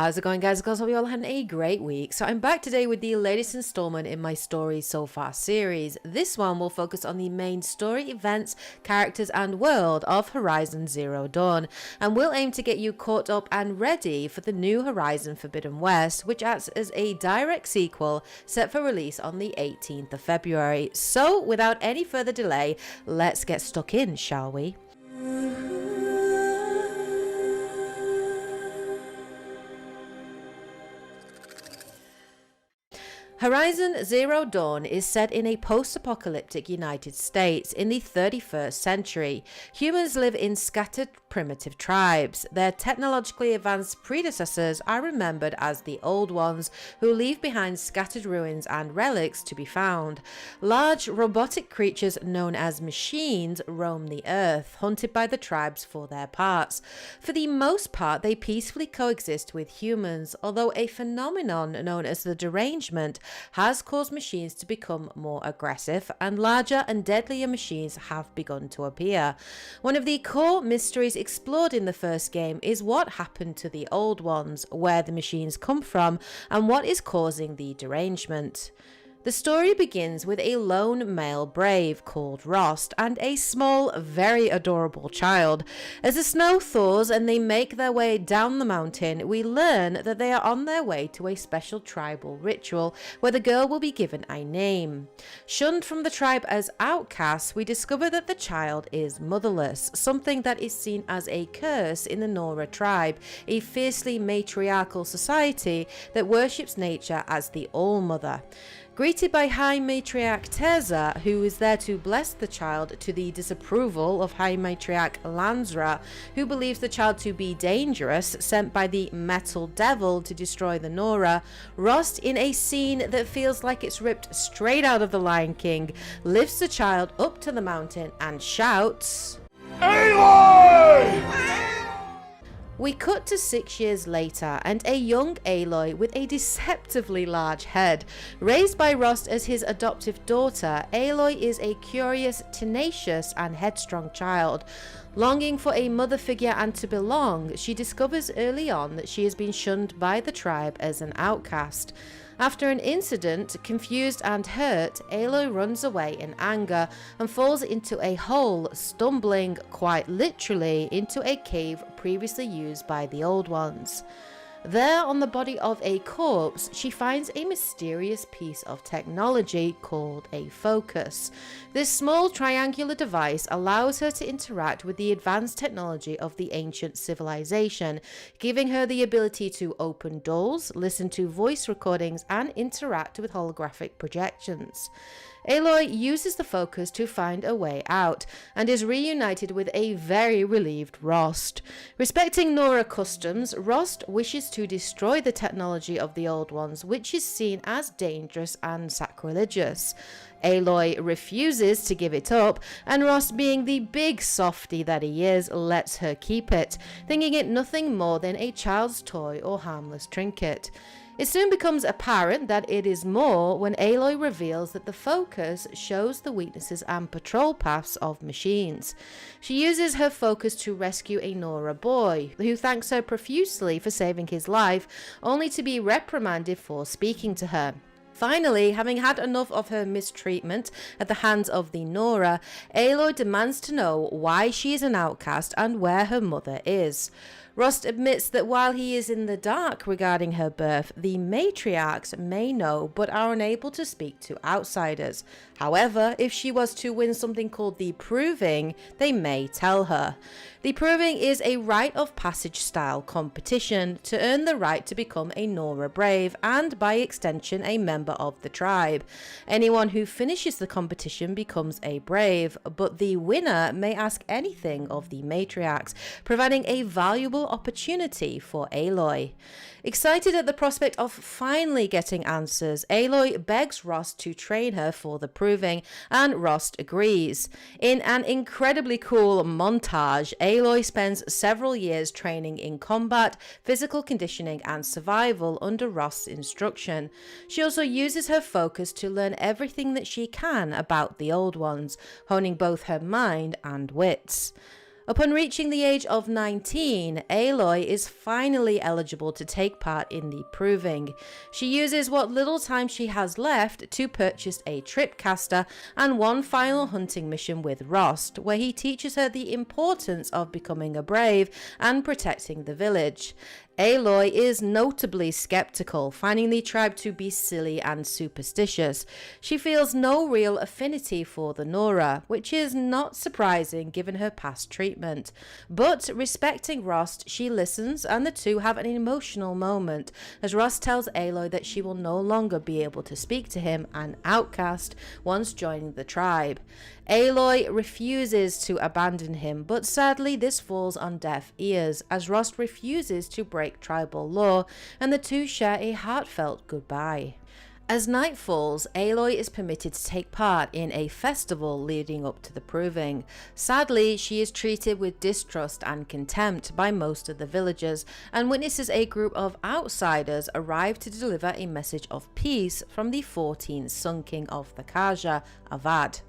How's it going, guys? Hope you all had a great week. So I'm back today with the latest installment in my Stories So Far series. This one will focus on the main story, events, characters and world of Horizon Zero Dawn, and we'll aim to get you caught up and ready for the new Horizon Forbidden West, which acts as a direct sequel set for release on the 18th of February. So without any further delay, let's get stuck in, shall we? Horizon Zero Dawn is set in a post-apocalyptic United States in the 31st century. Humans live in scattered primitive tribes. Their technologically advanced predecessors are remembered as the Old Ones, who leave behind scattered ruins and relics to be found. Large robotic creatures known as machines roam the earth, hunted by the tribes for their parts. For the most part, they peacefully coexist with humans, although a phenomenon known as the derangement has caused machines to become more aggressive, and larger and deadlier machines have begun to appear. One of the core mysteries explored in the first game is what happened to the Old Ones, where the machines come from, and what is causing the derangement. The story begins with a lone male brave called Rost and a small, very adorable child. As the snow thaws and they make their way down the mountain, we learn that they are on their way to a special tribal ritual where the girl will be given a name. Shunned from the tribe as outcasts, we discover that the child is motherless, something that is seen as a curse in the Nora tribe, a fiercely matriarchal society that worships nature as the All-Mother. Greeted by High Matriarch Terza, who is there to bless the child to the disapproval of High Matriarch Lansra, who believes the child to be dangerous, sent by the Metal Devil to destroy the Nora, Rost, in a scene that feels like it's ripped straight out of The Lion King, lifts the child up to the mountain and shouts, "Aloy!" We cut to 6 years later, and a young Aloy with a deceptively large head. Raised by Rost as his adoptive daughter, Aloy is a curious, tenacious and headstrong child. Longing for a mother figure and to belong, she discovers early on that she has been shunned by the tribe as an outcast. After an incident, confused and hurt, Aloy runs away in anger and falls into a hole, stumbling, quite literally, into a cave previously used by the Old Ones. There, on the body of a corpse, she finds a mysterious piece of technology called a focus. This small triangular device allows her to interact with the advanced technology of the ancient civilization, giving her the ability to open doors, listen to voice recordings, and interact with holographic projections. Aloy uses the focus to find a way out, and is reunited with a very relieved Rost. Respecting Nora customs, Rost wishes to destroy the technology of the Old Ones, which is seen as dangerous and sacrilegious. Aloy refuses to give it up, and Rost, being the big softy that he is, lets her keep it, thinking it nothing more than a child's toy or harmless trinket. It soon becomes apparent that it is more when Aloy reveals that the focus shows the weaknesses and patrol paths of machines. She uses her focus to rescue a Nora boy, who thanks her profusely for saving his life, only to be reprimanded for speaking to her. Finally, having had enough of her mistreatment at the hands of the Nora, Aloy demands to know why she is an outcast and where her mother is. Rost admits that while he is in the dark regarding her birth, the matriarchs may know but are unable to speak to outsiders. However, if she was to win something called the Proving, they may tell her. The Proving is a rite of passage style competition to earn the right to become a Nora Brave and by extension a member of the tribe. Anyone who finishes the competition becomes a Brave, but the winner may ask anything of the matriarchs, providing a valuable opportunity for Aloy. Excited at the prospect of finally getting answers, Aloy begs Rost to train her for the Proving, and Rost agrees. In an incredibly cool montage, Aloy spends several years training in combat, physical conditioning and survival under Rost's instruction. She also uses her focus to learn everything that she can about the Old Ones, honing both her mind and wits. Upon reaching the age of 19, Aloy is finally eligible to take part in the proving. She uses what little time she has left to purchase a tripcaster and one final hunting mission with Rost, where he teaches her the importance of becoming a brave and protecting the village. Aloy is notably skeptical, finding the tribe to be silly and superstitious. She feels no real affinity for the Nora, which is not surprising given her past treatment. But respecting Rost, she listens and the two have an emotional moment as Rost tells Aloy that she will no longer be able to speak to him, an outcast, once joining the tribe. Aloy refuses to abandon him, but sadly this falls on deaf ears as Rost refuses to break tribal law and the two share a heartfelt goodbye. As night falls, Aloy is permitted to take part in a festival leading up to the proving. Sadly, she is treated with distrust and contempt by most of the villagers and witnesses a group of outsiders arrive to deliver a message of peace from the 14th Sun King of the Kaja, Avad.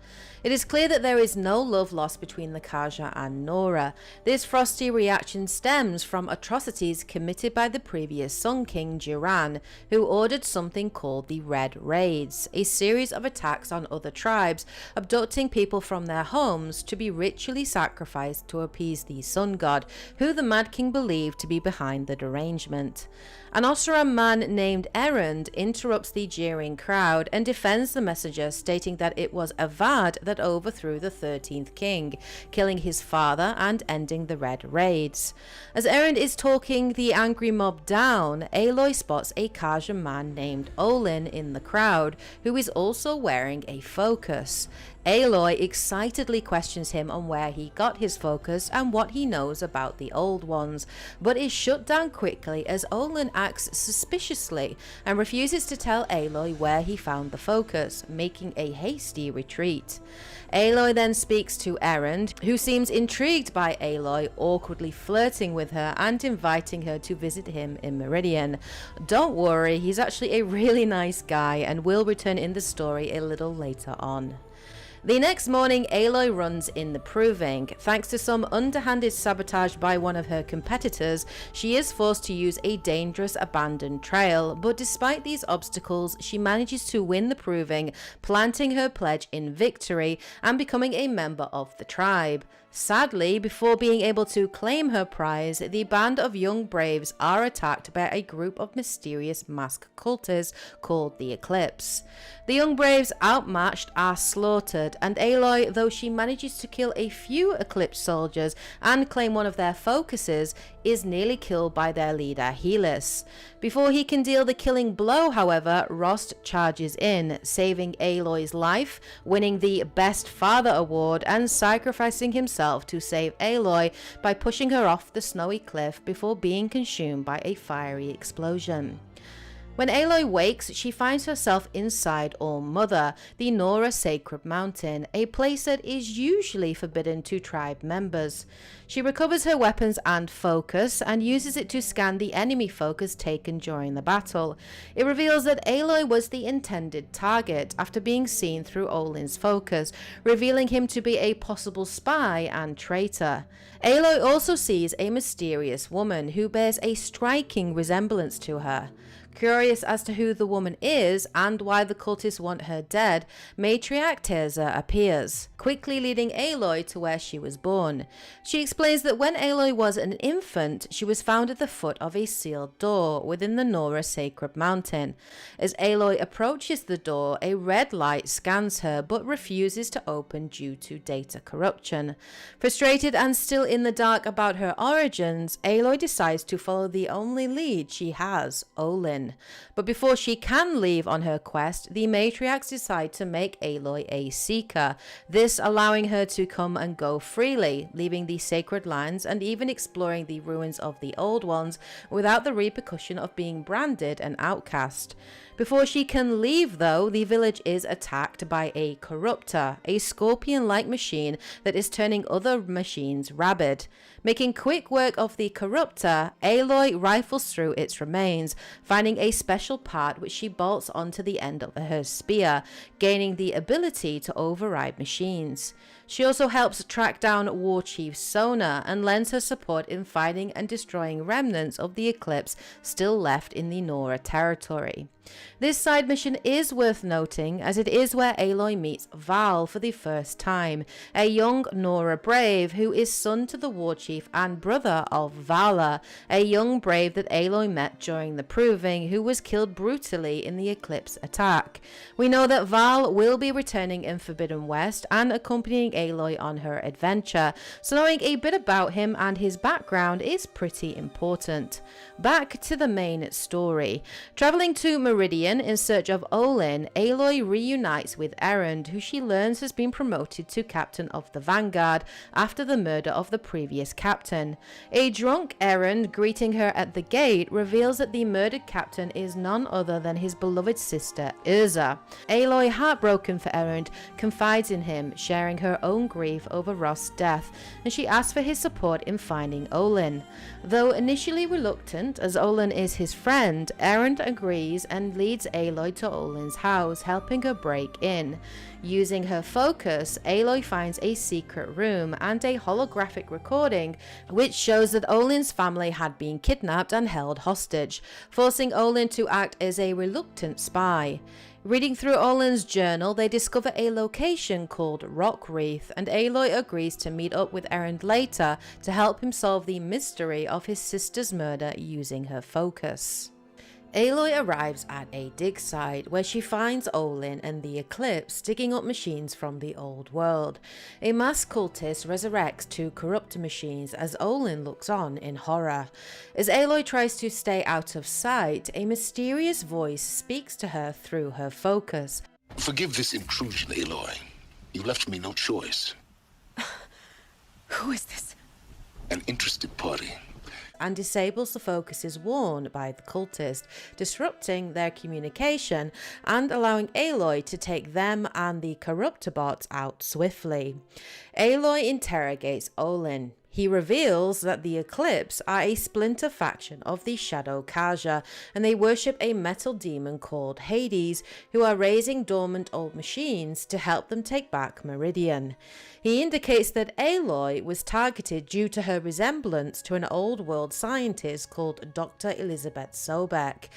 It is clear that there is no love lost between the Kaja and Nora. This frosty reaction stems from atrocities committed by the previous Sun King, Duran, who ordered something called the Red Raids, a series of attacks on other tribes, abducting people from their homes to be ritually sacrificed to appease the Sun God, who the Mad King believed to be behind the derangement. An Oseram man named Erend interrupts the jeering crowd and defends the messenger, stating that it was Avad that overthrew the 13th king, killing his father and ending the Red Raids. As Erend is talking the angry mob down, Aloy spots a Kaja man named Olin in the crowd, who is also wearing a focus. Aloy excitedly questions him on where he got his focus and what he knows about the old ones, but is shut down quickly as Olin acts suspiciously and refuses to tell Aloy where he found the focus, making a hasty retreat. Aloy then speaks to Erend, who seems intrigued by Aloy, awkwardly flirting with her and inviting her to visit him in Meridian. Don't worry, he's actually a really nice guy and will return in the story a little later on. The next morning, Aloy runs in the proving. Thanks to some underhanded sabotage by one of her competitors, she is forced to use a dangerous abandoned trail, but despite these obstacles, she manages to win the proving, planting her pledge in victory and becoming a member of the tribe. Sadly, before being able to claim her prize, the band of young braves are attacked by a group of mysterious masked cultists called the Eclipse. The young braves, outmatched, are slaughtered, and Aloy, though she manages to kill a few Eclipse soldiers and claim one of their focuses, is nearly killed by their leader Helis. Before he can deal the killing blow, however, Rost charges in, saving Aloy's life, winning the Best Father award and sacrificing himself to save Aloy by pushing her off the snowy cliff before being consumed by a fiery explosion. When Aloy wakes, she finds herself inside All-Mother, the Nora Sacred Mountain, a place that is usually forbidden to tribe members. She recovers her weapons and focus and uses it to scan the enemy focus taken during the battle. It reveals that Aloy was the intended target after being seen through Olin's focus, revealing him to be a possible spy and traitor. Aloy also sees a mysterious woman who bears a striking resemblance to her. Curious as to who the woman is and why the cultists want her dead, matriarch Teersa appears, quickly leading Aloy to where she was born. She explains that when Aloy was an infant, she was found at the foot of a sealed door within the Nora Sacred Mountain. As Aloy approaches the door, a red light scans her but refuses to open due to data corruption. Frustrated and still in the dark about her origins, Aloy decides to follow the only lead she has, Olin. But before she can leave on her quest, the matriarchs decide to make Aloy a seeker, this allowing her to come and go freely, leaving the sacred lands and even exploring the ruins of the old ones without the repercussion of being branded an outcast. Before she can leave though, the village is attacked by a corruptor, a scorpion-like machine that is turning other machines rabid. Making quick work of the corruptor, Aloy rifles through its remains, finding finding a special part which she bolts onto the end of her spear, gaining the ability to override machines. She also helps track down War Chief Sona and lends her support in finding and destroying remnants of the Eclipse still left in the Nora territory. This side mission is worth noting as it is where Aloy meets Varl for the first time, a young Nora brave who is son to the War Chief and brother of Varl, a young brave that Aloy met during the Proving who was killed brutally in the Eclipse attack. We know that Varl will be returning in Forbidden West and accompanying Aloy on her adventure, so knowing a bit about him and his background is pretty important. Back to the main story. Travelling to Meridian in search of Olin, Aloy reunites with Erend, who she learns has been promoted to captain of the Vanguard after the murder of the previous captain. A drunk Erend greeting her at the gate reveals that the murdered captain is none other than his beloved sister Ersa. Aloy, heartbroken for Erend, confides in him, sharing her own grief over Rost's death, and she asks for his support in finding Olin. Though initially reluctant, as Olin is his friend, Erend agrees and leads Aloy to Olin's house, helping her break in. Using her focus, Aloy finds a secret room and a holographic recording which shows that Olin's family had been kidnapped and held hostage, forcing Olin to act as a reluctant spy. Reading through Olin's journal, they discover a location called Rock Wreath, and Aloy agrees to meet up with Erend later to help him solve the mystery of his sister's murder using her focus. Aloy arrives at a dig site where she finds Olin and the Eclipse digging up machines from the old world. A mass cultist resurrects two corrupt machines as Olin looks on in horror. As Aloy tries to stay out of sight, a mysterious voice speaks to her through her focus. Forgive this intrusion, Aloy. You left me no choice. Who is this? An interested party. And disables the focuses worn by the cultist, disrupting their communication and allowing Aloy to take them and the Corruptobots out swiftly. Aloy interrogates Olin. He reveals that the Eclipse are a splinter faction of the Shadow Kaja, and they worship a metal demon called Hades, who are raising dormant old machines to help them take back Meridian. He indicates that Aloy was targeted due to her resemblance to an old world scientist called Dr. Elizabeth Sobek.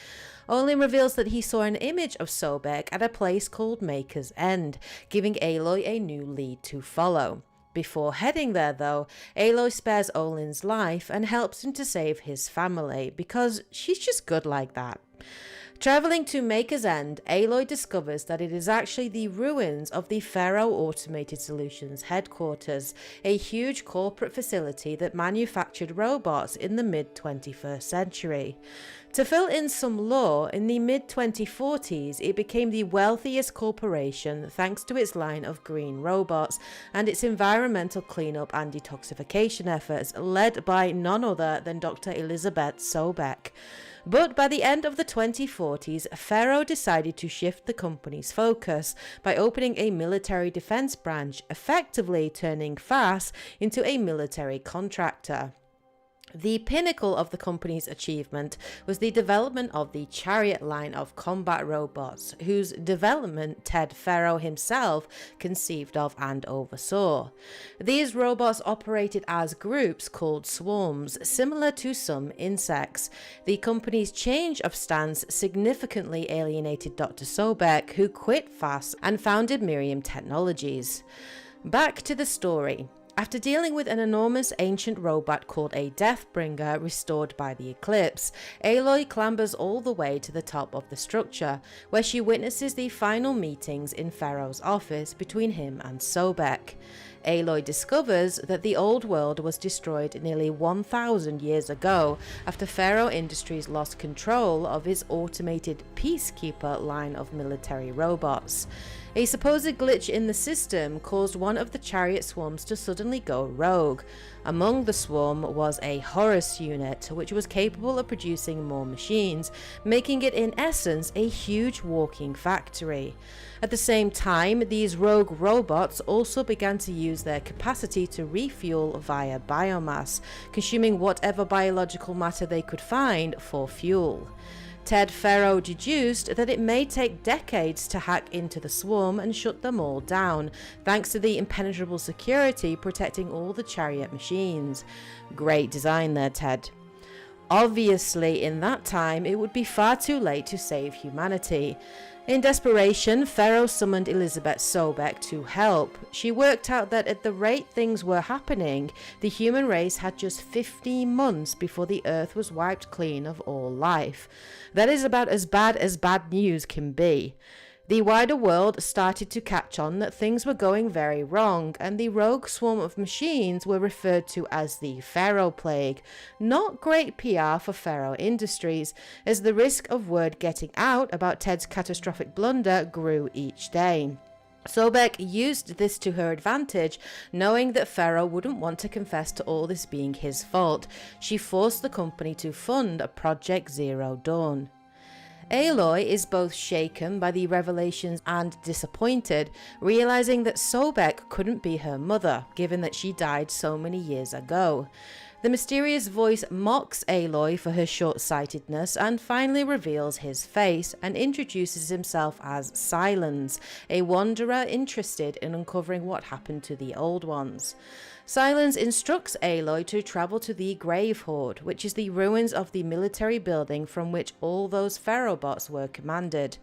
Olin reveals that he saw an image of Sobek at a place called Maker's End, giving Aloy a new lead to follow. Before heading there though, Aloy spares Olin's life and helps him to save his family, because she's just good like that. Travelling to Maker's End, Aloy discovers that it is actually the ruins of the Pharaoh Automated Solutions headquarters, a huge corporate facility that manufactured robots in the mid-21st century. To fill in some lore, in the mid-2040s it became the wealthiest corporation thanks to its line of green robots and its environmental cleanup and detoxification efforts led by none other than Dr. Elizabeth Sobek. But by the end of the 2040s, Pharaoh decided to shift the company's focus by opening a military defense branch, effectively turning FAS into a military contractor. The pinnacle of the company's achievement was the development of the Chariot line of combat robots, whose development Ted Pharaoh himself conceived of and oversaw. These robots operated as groups called swarms, similar to some insects. The company's change of stance significantly alienated Dr. Sobek, who quit FAS and founded Miriam Technologies. Back to the story. After dealing with an enormous ancient robot called a Deathbringer restored by the Eclipse, Aloy clambers all the way to the top of the structure, where she witnesses the final meetings in Pharaoh's office between him and Sobek. Aloy discovers that the old world was destroyed nearly 1,000 years ago after Pharaoh Industries lost control of his automated Peacekeeper line of military robots. A supposed glitch in the system caused one of the chariot swarms to suddenly go rogue. Among the swarm was a Horus unit, which was capable of producing more machines, making it in essence a huge walking factory. At the same time, these rogue robots also began to use their capacity to refuel via biomass, consuming whatever biological matter they could find for fuel. Ted Pharaoh deduced that it may take decades to hack into the swarm and shut them all down, thanks to the impenetrable security protecting all the chariot machines. Great design there, Ted. Obviously, in that time, it would be far too late to save humanity. In desperation, Pharaoh summoned Elizabeth Sobek to help. She worked out that at the rate things were happening, the human race had just 15 months before the Earth was wiped clean of all life. That is about as bad news can be. The wider world started to catch on that things were going very wrong, and the rogue swarm of machines were referred to as the Pharaoh Plague. Not great PR for Pharaoh Industries, as the risk of word getting out about Ted's catastrophic blunder grew each day. Sobek used this to her advantage, knowing that Pharaoh wouldn't want to confess to all this being his fault. She forced the company to fund Project Zero Dawn. Aloy is both shaken by the revelations and disappointed, realizing that Sobek couldn't be her mother, given that she died so many years ago. The mysterious voice mocks Aloy for her short-sightedness and finally reveals his face and introduces himself as Silence, a wanderer interested in uncovering what happened to the old ones. Silence instructs Aloy to travel to the Grave Hoard, which is the ruins of the military building from which all those Pharaohbots were commanded.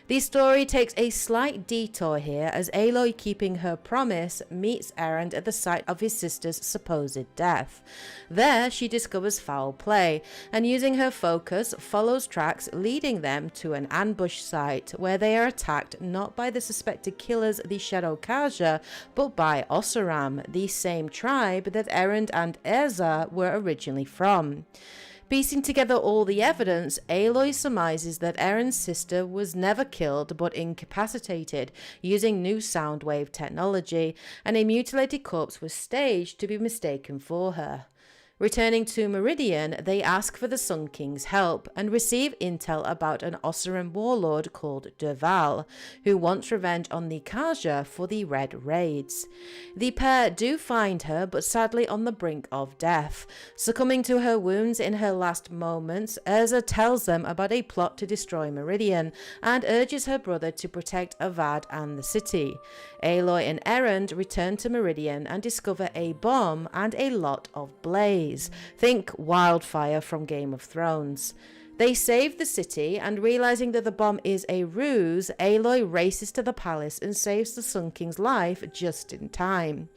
The story takes a slight detour here as Aloy, keeping her promise, meets Erend at the site of his sister's supposed death. There she discovers foul play and, using her focus, follows tracks leading them to an ambush site where they are attacked not by the suspected killers, the Shadow Kaja, but by Oseram, the same tribe that Erend and Ersa were originally from. Piecing together all the evidence, Aloy surmises that Erend's sister was never killed but incapacitated using new sound wave technology, and a mutilated corpse was staged to be mistaken for her. Returning to Meridian, they ask for the Sun King's help and receive intel about an Oseram warlord called Varl, who wants revenge on the Kaja for the Red Raids. The pair do find her, but sadly on the brink of death. Succumbing to her wounds in her last moments, Ersa tells them about a plot to destroy Meridian and urges her brother to protect Avad and the city. Aloy and Erend return to Meridian and discover a bomb and a lot of blaze. Think wildfire from Game of Thrones. They save the city, and realizing that the bomb is a ruse, Aloy races to the palace and saves the Sun King's life just in time.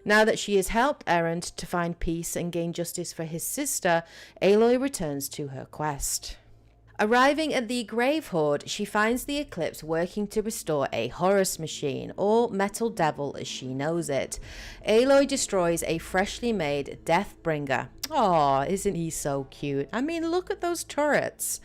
Now that she has helped Erend to find peace and gain justice for his sister, Aloy returns to her quest. Arriving at the Grave Hoard, she finds the Eclipse working to restore a Horus machine, or Metal Devil as she knows it. Aloy destroys a freshly made Deathbringer. Aw, isn't he so cute? I mean, look at those turrets.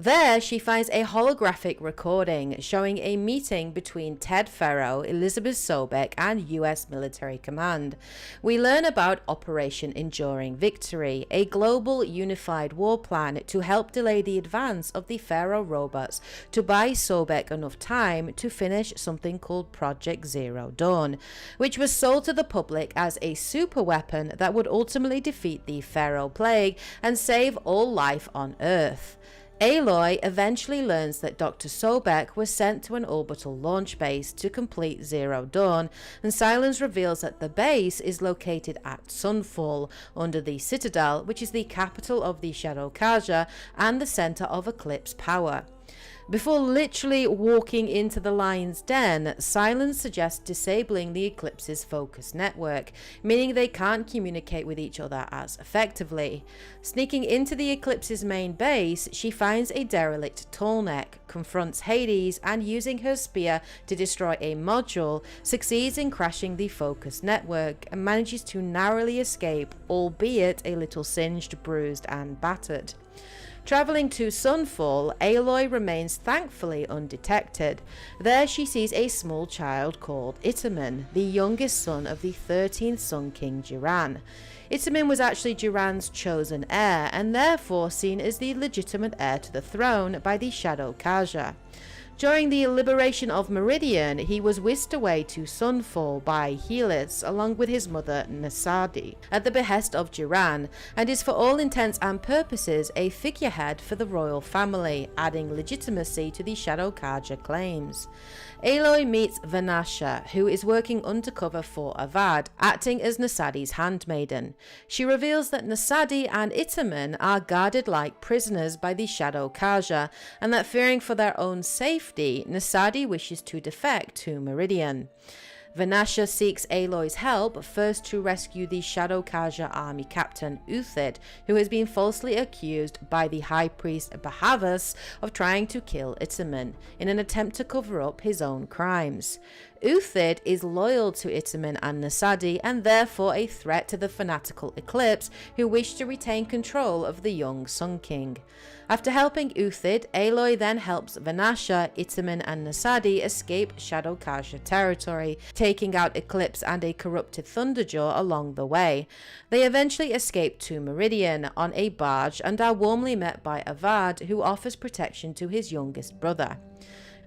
There, she finds a holographic recording showing a meeting between Ted Pharaoh, Elizabeth Sobek, and US military command. We learn about Operation Enduring Victory, a global unified war plan to help delay the advance of the Pharaoh robots to buy Sobek enough time to finish something called Project Zero Dawn, which was sold to the public as a super weapon that would ultimately defeat the Pharaoh Plague and save all life on Earth. Aloy eventually learns that Dr. Sobek was sent to an orbital launch base to complete Zero Dawn, and Silence reveals that the base is located at Sunfall, under the Citadel, which is the capital of the Shadow Kaja and the center of Eclipse power. Before literally walking into the lion's den, Silence suggests disabling the Eclipse's focus network, meaning they can't communicate with each other as effectively. Sneaking into the Eclipse's main base, she finds a derelict tallneck, confronts Hades, and using her spear to destroy a module, succeeds in crashing the focus network and manages to narrowly escape, albeit a little singed, bruised, and battered. Travelling to Sunfall, Aloy remains thankfully undetected. There she sees a small child called Itamen, the youngest son of the 13th Sun King Duran. Itamen was actually Duran's chosen heir and therefore seen as the legitimate heir to the throne by the Shadow Kaja. During the liberation of Meridian, he was whisked away to Sunfall by Helis along with his mother Nasadi at the behest of Duran, and is for all intents and purposes a figurehead for the royal family, adding legitimacy to the Shadow Carja claims. Aloy meets Vanasha, who is working undercover for Avad, acting as Nasadi's handmaiden. She reveals that Nasadi and Itamen are guarded like prisoners by the Shadow Carja, and that fearing for their own safety, Nasadi wishes to defect to Meridian. Vanasha seeks Aloy's help, first to rescue the Shadow Carja army captain Uthid, who has been falsely accused by the high priest Bahavas of trying to kill Itamen, in an attempt to cover up his own crimes. Uthid is loyal to Itamen and Nasadi, and therefore a threat to the fanatical Eclipse, who wish to retain control of the young Sun King. After helping Uthid, Aloy then helps Vanasha, Itamen and Nasadi escape Shadow Carja territory, taking out Eclipse and a corrupted Thunderjaw along the way. They eventually escape to Meridian on a barge and are warmly met by Avad, who offers protection to his youngest brother.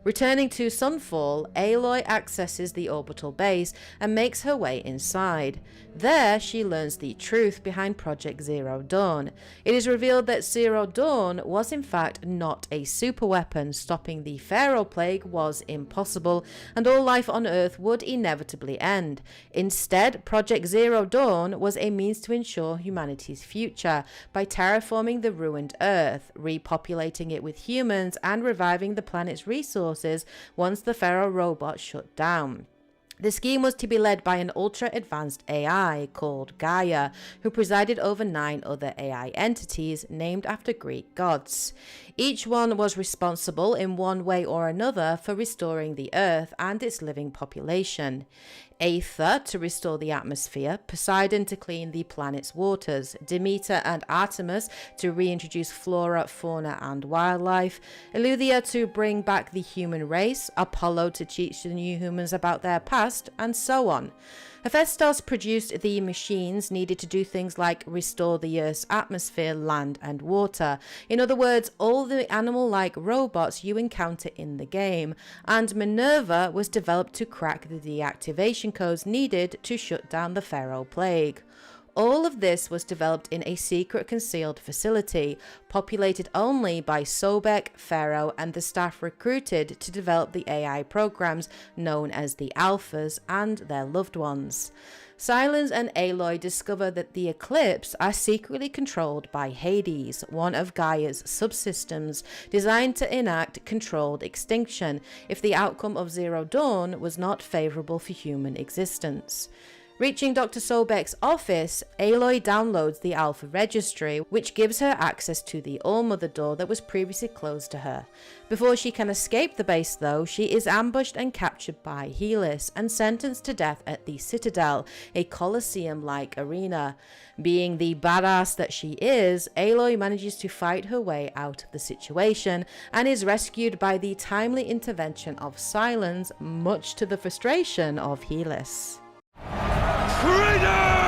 Returning to Sunfall, Aloy accesses the orbital base and makes her way inside. There, she learns the truth behind Project Zero Dawn. It is revealed that Zero Dawn was in fact not a superweapon. Stopping the Pharaoh Plague was impossible, and all life on Earth would inevitably end. Instead, Project Zero Dawn was a means to ensure humanity's future by terraforming the ruined Earth, repopulating it with humans, and reviving the planet's resources once the Pharaoh robot shut down. The scheme was to be led by an ultra-advanced AI called GAIA, who presided over 9 other AI entities named after Greek gods. Each one was responsible in one way or another for restoring the Earth and its living population. Aether to restore the atmosphere, Poseidon to clean the planet's waters, Demeter and Artemis to reintroduce flora, fauna and wildlife, Eleuthia to bring back the human race, Apollo to teach the new humans about their past, and so on. Hephaestus produced the machines needed to do things like restore the Earth's atmosphere, land and water. In other words, all the animal-like robots you encounter in the game. And Minerva was developed to crack the deactivation codes needed to shut down the Pharaoh Plague. All of this was developed in a secret concealed facility, populated only by Sobek, Pharaoh, and the staff recruited to develop the AI programs known as the Alphas and their loved ones. Silence and Aloy discover that the Eclipse are secretly controlled by Hades, one of Gaia's subsystems, designed to enact controlled extinction if the outcome of Zero Dawn was not favorable for human existence. Reaching Dr. Sobek's office, Aloy downloads the Alpha Registry, which gives her access to the All-Mother door that was previously closed to her. Before she can escape the base though, she is ambushed and captured by Helis and sentenced to death at the Citadel, a Colosseum-like arena. Being the badass that she is, Aloy manages to fight her way out of the situation and is rescued by the timely intervention of Silence, much to the frustration of Helis. Traitor!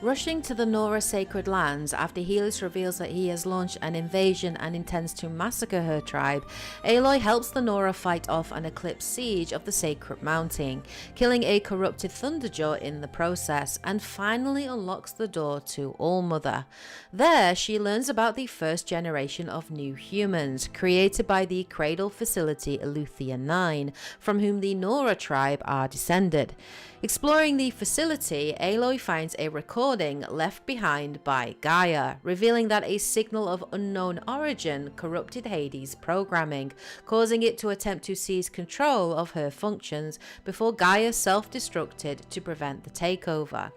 Rushing to the Nora sacred lands after Helis reveals that he has launched an invasion and intends to massacre her tribe, Aloy helps the Nora fight off an Eclipse siege of the sacred mountain, killing a corrupted Thunderjaw in the process, and finally unlocks the door to All-Mother. There, she learns about the first generation of new humans, created by the Cradle Facility Eleuthia 9, from whom the Nora tribe are descended. Exploring the facility, Aloy finds a recording left behind by Gaia, revealing that a signal of unknown origin corrupted Hades' programming, causing it to attempt to seize control of her functions before Gaia self-destructed to prevent the takeover.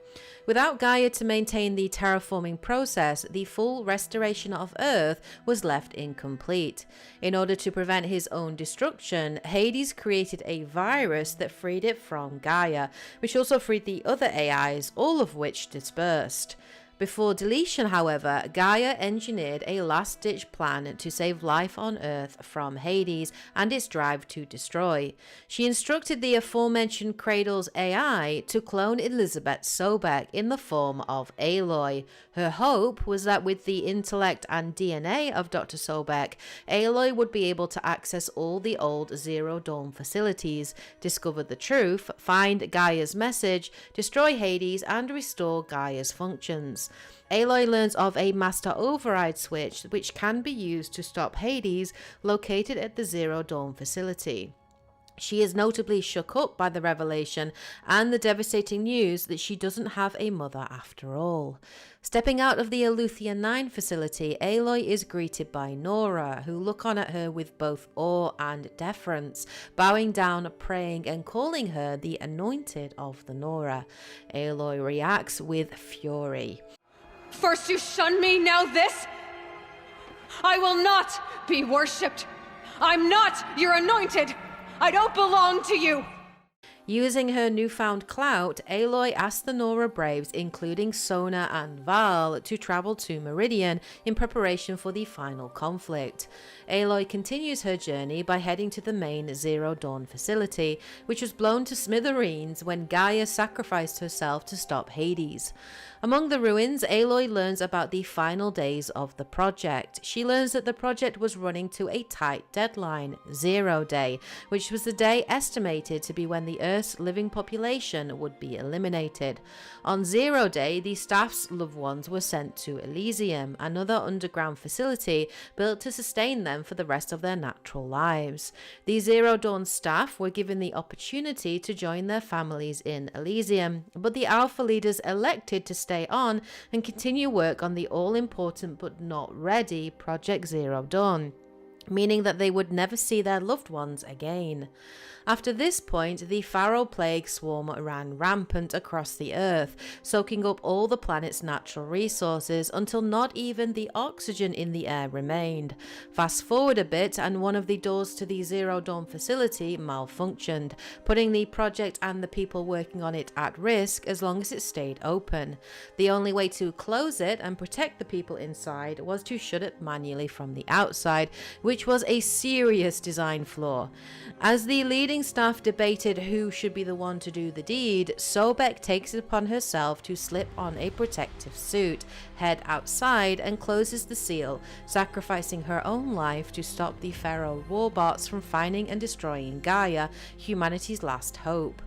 Without Gaia to maintain the terraforming process, the full restoration of Earth was left incomplete. In order to prevent his own destruction, Hades created a virus that freed it from Gaia, which also freed the other AIs, all of which dispersed. Before deletion, however, Gaia engineered a last-ditch plan to save life on Earth from Hades and its drive to destroy. She instructed the aforementioned Cradle's AI to clone Elizabeth Sobek in the form of Aloy. Her hope was that with the intellect and DNA of Dr. Sobek, Aloy would be able to access all the old Zero Dawn facilities, discover the truth, find Gaia's message, destroy Hades, and restore Gaia's functions. Aloy learns of a master override switch which can be used to stop Hades, located at the Zero Dawn facility. She is notably shook up by the revelation and the devastating news that she doesn't have a mother after all. Stepping out of the Eleuthia 9 facility, Aloy is greeted by Nora, who look on at her with both awe and deference, bowing down, praying, and calling her the Anointed of the Nora. Aloy reacts with fury. First you shun me, now this? I will not be worshipped. I'm not your anointed. I don't belong to you. Using her newfound clout, Aloy asked the Nora Braves, including Sona and Varl, to travel to Meridian in preparation for the final conflict. Aloy continues her journey by heading to the main Zero Dawn facility, which was blown to smithereens when Gaia sacrificed herself to stop Hades. Among the ruins, Aloy learns about the final days of the project. She learns that the project was running to a tight deadline, 0 Day, which was the day estimated to be when the Earth's living population would be eliminated. On 0 Day, the staff's loved ones were sent to Elysium, another underground facility built to sustain them for the rest of their natural lives. The Zero Dawn staff were given the opportunity to join their families in Elysium, but the Alpha leaders elected to stay on and continue work on the all-important but not ready Project Zero Dawn, meaning that they would never see their loved ones again. After this point, the Pharaoh Plague swarm ran rampant across the Earth, soaking up all the planet's natural resources until not even the oxygen in the air remained. Fast forward a bit and one of the doors to the Zero Dawn facility malfunctioned, putting the project and the people working on it at risk as long as it stayed open. The only way to close it and protect the people inside was to shut it manually from the outside, which was a serious design flaw. As the leading staff debated who should be the one to do the deed, Sobek takes it upon herself to slip on a protective suit, head outside, and closes the seal, sacrificing her own life to stop the Pharaoh warbots from finding and destroying Gaia, humanity's last hope.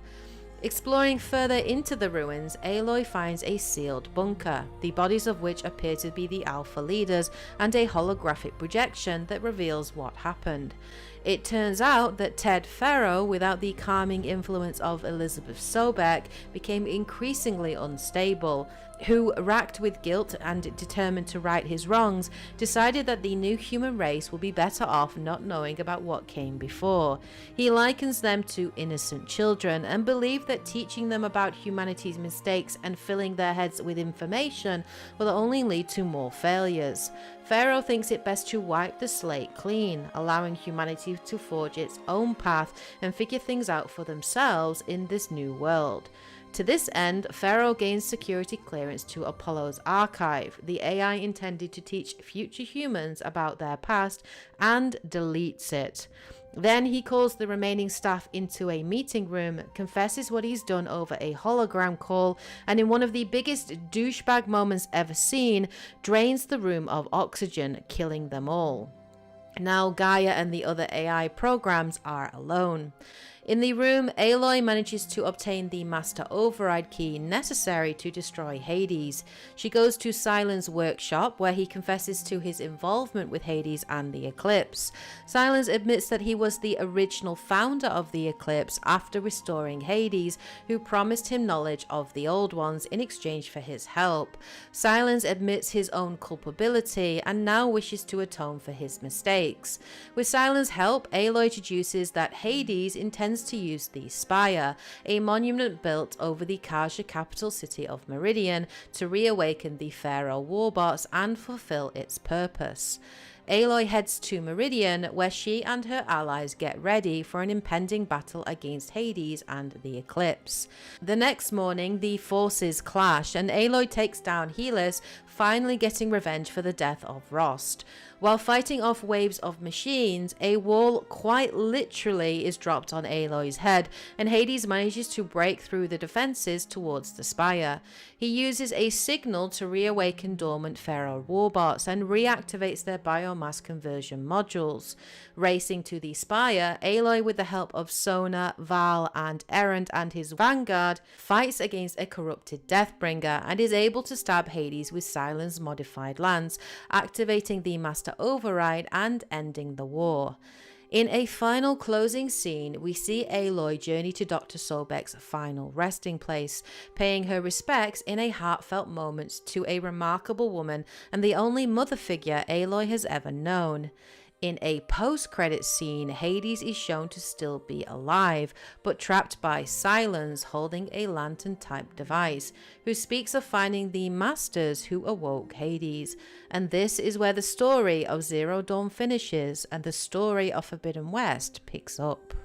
Exploring further into the ruins, Aloy finds a sealed bunker, the bodies of which appear to be the Alpha leaders, and a holographic projection that reveals what happened. It turns out that Ted Pharaoh, without the calming influence of Elizabeth Sobek, became increasingly unstable, who, racked with guilt and determined to right his wrongs, decided that the new human race will be better off not knowing about what came before. He likens them to innocent children and believed that teaching them about humanity's mistakes and filling their heads with information will only lead to more failures. Pharaoh thinks it best to wipe the slate clean, allowing humanity to forge its own path and figure things out for themselves in this new world. To this end, Pharaoh gains security clearance to Apollo's archive, the AI intended to teach future humans about their past, and deletes it. Then he calls the remaining staff into a meeting room, confesses what he's done over a hologram call, and in one of the biggest douchebag moments ever seen, drains the room of oxygen, killing them all. Now Gaia and the other AI programs are alone. In the room, Aloy manages to obtain the Master Override key necessary to destroy Hades. She goes to Silence' workshop, where he confesses to his involvement with Hades and the Eclipse. Silence admits that he was the original founder of the Eclipse after restoring Hades, who promised him knowledge of the Old Ones in exchange for his help. Silence admits his own culpability and now wishes to atone for his mistakes. With Silence's help, Aloy deduces that Hades intends to use the Spire, a monument built over the Kaja capital city of Meridian, to reawaken the Pharaoh warbots and fulfill its purpose. Aloy heads to Meridian, where she and her allies get ready for an impending battle against Hades and the Eclipse. The next morning, the forces clash, and Aloy takes down Helis, finally getting revenge for the death of Rost. While fighting off waves of machines, a wall quite literally is dropped on Aloy's head, and Hades manages to break through the defenses towards the spire. He uses a signal to reawaken dormant Feral warbots and reactivates their biomass conversion modules. Racing to the spire, Aloy, with the help of Sona, Varl, and Errant and his vanguard, fights against a corrupted Deathbringer and is able to stab Hades with Silence modified lance, activating the Master Override and ending the war. In a final closing scene, we see Aloy journey to Dr. Sobek's final resting place, paying her respects in a heartfelt moment to a remarkable woman and the only mother figure Aloy has ever known. In a post-credits scene, Hades is shown to still be alive, but trapped by Silence holding a lantern-type device, who speaks of finding the masters who awoke Hades. And this is where the story of Zero Dawn finishes and the story of Forbidden West picks up.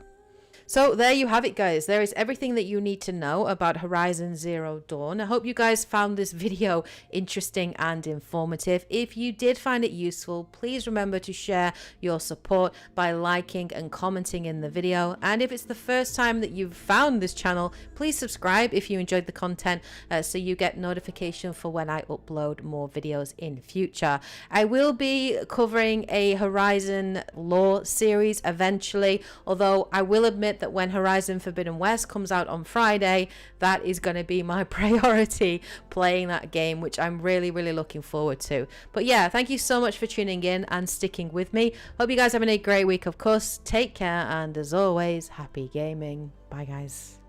So there you have it, guys. There is everything that you need to know about Horizon Zero Dawn. I hope you guys found this video interesting and informative. If you did find it useful, please remember to share your support by liking and commenting in the video. And if it's the first time that you've found this channel, please subscribe if you enjoyed the content, so you get notification for when I upload more videos in future. I will be covering a Horizon lore series eventually, although I will admit that when Horizon Forbidden West comes out on Friday, that is going to be my priority, playing that game, which I'm really looking forward to. But yeah, thank you so much for tuning in and sticking with me. Hope you guys having a great week, of course. Take care, and as always, happy gaming. Bye, guys.